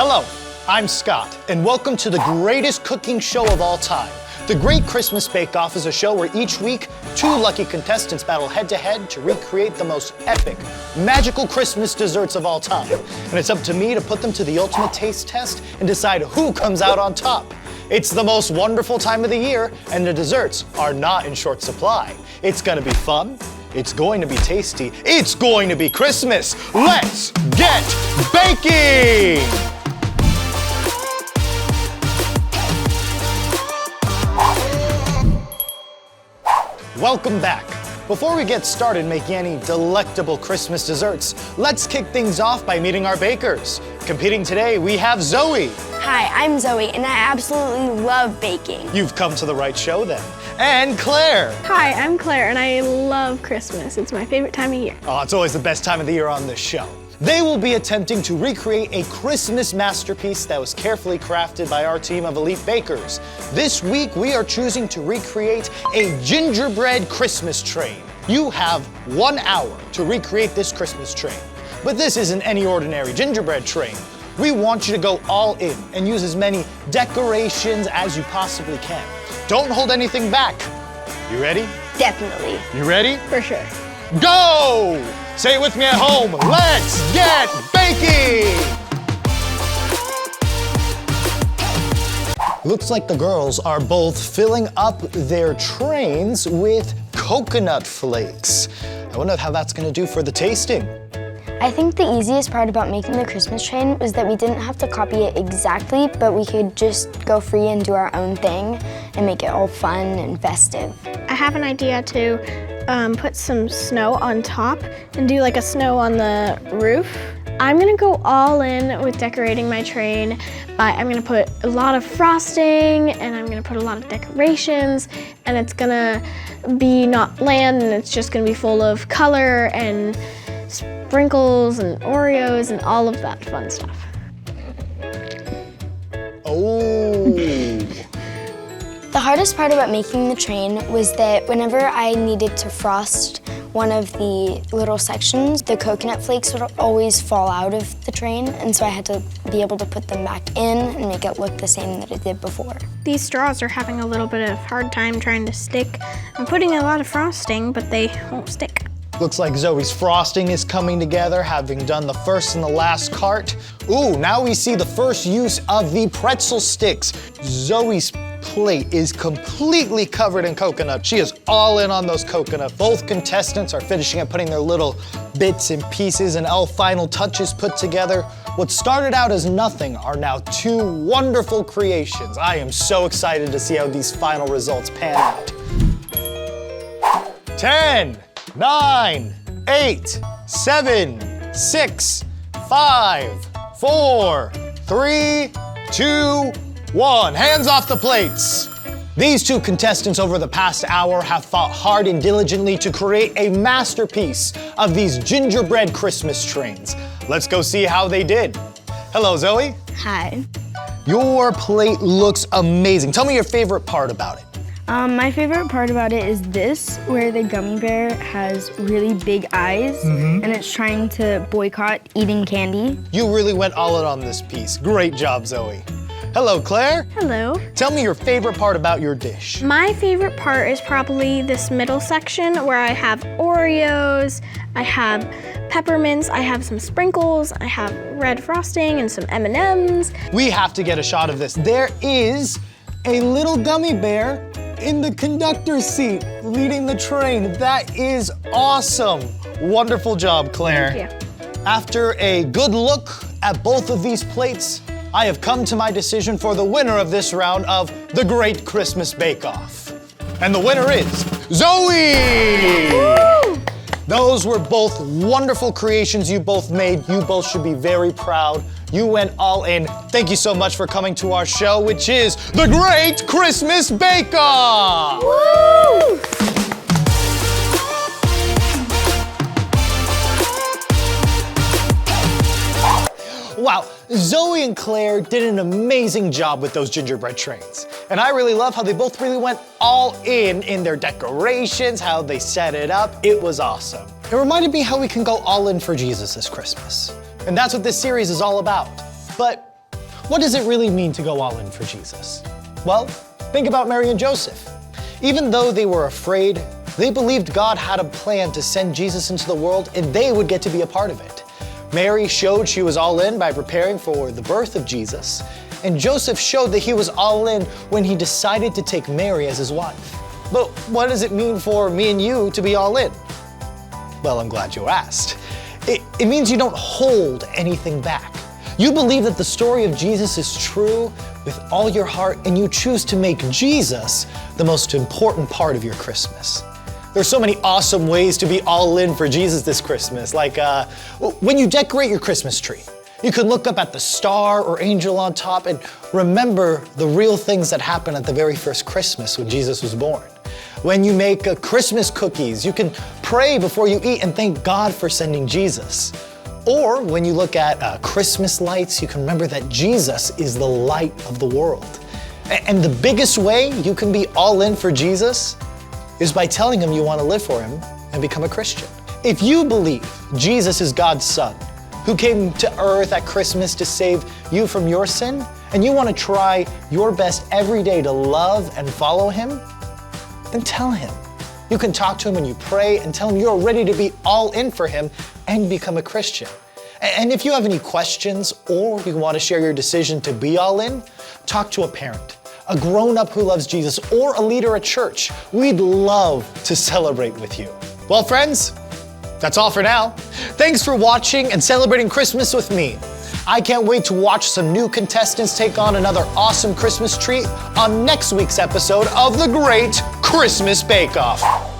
Hello, I'm Scott, and welcome to the greatest cooking show of all time. The Great Christmas Bake Off is a show where each week, 2 lucky contestants battle head-to-head to recreate the most epic, magical Christmas desserts of all time. And it's up to me to put them to the ultimate taste test and decide who comes out on top. It's the most wonderful time of the year, and the desserts are not in short supply. It's gonna be fun, it's going to be tasty, it's going to be Christmas. Let's get baking! Welcome back. Before we get started making any delectable Christmas desserts, let's kick things off by meeting our bakers. Competing today, we have Zoe. Hi, I'm Zoe, and I absolutely love baking. You've come to the right show then. And Claire. Hi, I'm Claire, and I love Christmas. It's my favorite time of year. Oh, it's always the best time of the year on this show. They will be attempting to recreate a Christmas masterpiece that was carefully crafted by our team of elite bakers. This week, we are choosing to recreate a gingerbread Christmas train. You have 1 hour to recreate this Christmas train. But this isn't any ordinary gingerbread train. We want you to go all in and use as many decorations as you possibly can. Don't hold anything back. You ready? Definitely. You ready? For sure. Go! Say it with me at home. Let's get baking! Looks like the girls are both filling up their trains with coconut flakes. I wonder how that's gonna do for the tasting. I think the easiest part about making the Christmas train was that we didn't have to copy it exactly, but we could just go free and do our own thing and make it all fun and festive. I have an idea to put some snow on top and do like a snow on the roof. I'm gonna go all in with decorating my train. I'm gonna put a lot of frosting and I'm gonna put a lot of decorations, and it's gonna be not bland, and it's just gonna be full of color and sprinkles and Oreos and all of that fun stuff. Oh. The hardest part about making the train was that whenever I needed to frost one of the little sections, the coconut flakes would always fall out of the train, and so I had to be able to put them back in and make it look the same that it did before. These straws are having a little bit of hard time trying to stick. I'm putting a lot of frosting, but they won't stick. Looks like Zoe's frosting is coming together, having done the first and the last cart. Ooh, now we see the first use of the pretzel sticks. Zoe's plate is completely covered in coconut. She is all in on those coconut. Both contestants are finishing up putting their little bits and pieces and all final touches put together. What started out as nothing are now 2 wonderful creations. I am so excited to see how these final results pan out. 10, 9, 8, 7, 6, 5, 4, 3, 2, 1. Hands off the plates. These 2 contestants over the past hour have fought hard and diligently to create a masterpiece of these gingerbread Christmas trains. Let's go see how they did. Hello, Zoe. Hi. Your plate looks amazing. Tell me your favorite part about it. My favorite part about it is this, where the gummy bear has really big eyes and it's trying to boycott eating candy. You really went all in on this piece. Great job, Zoe. Hello, Claire. Hello. Tell me your favorite part about your dish. My favorite part is probably this middle section where I have Oreos, I have peppermints, I have some sprinkles, I have red frosting and some M&Ms. We have to get a shot of this. There is a little gummy bear in the conductor's seat leading the train. That is awesome. Wonderful job, Claire. Thank you. After a good look at both of these plates, I have come to my decision for the winner of this round of the Great Christmas Bake Off. And the winner is Zoe! Woo! Those were both wonderful creations you both made. You both should be very proud. You went all in. Thank you so much for coming to our show, which is the Great Christmas Bake Off! Woo! Wow, Zoe and Claire did an amazing job with those gingerbread trains. And I really love how they both really went all in their decorations, how they set it up. It was awesome. It reminded me how we can go all in for Jesus this Christmas. And that's what this series is all about. But what does it really mean to go all in for Jesus? Well, think about Mary and Joseph. Even though they were afraid, they believed God had a plan to send Jesus into the world and they would get to be a part of it. Mary showed she was all in by preparing for the birth of Jesus, and Joseph showed that he was all in when he decided to take Mary as his wife. But what does it mean for me and you to be all in? Well, I'm glad you asked. It means you don't hold anything back. You believe that the story of Jesus is true with all your heart, and you choose to make Jesus the most important part of your Christmas. There's so many awesome ways to be all in for Jesus this Christmas, like when you decorate your Christmas tree. You can look up at the star or angel on top and remember the real things that happened at the very first Christmas when Jesus was born. When you make Christmas cookies, you can pray before you eat and thank God for sending Jesus. Or when you look at Christmas lights, you can remember that Jesus is the light of the world. And the biggest way you can be all in for Jesus is by telling him you want to live for him and become a Christian. If you believe Jesus is God's son, who came to earth at Christmas to save you from your sin, and you want to try your best every day to love and follow him, then tell him. You can talk to him when you pray and tell him you're ready to be all in for him and become a Christian. And if you have any questions or you want to share your decision to be all in, talk to a parent, a grown-up who loves Jesus, or a leader at church. We'd love to celebrate with you. Well, friends, that's all for now. Thanks for watching and celebrating Christmas with me. I can't wait to watch some new contestants take on another awesome Christmas treat on next week's episode of The Great Christmas Bake Off.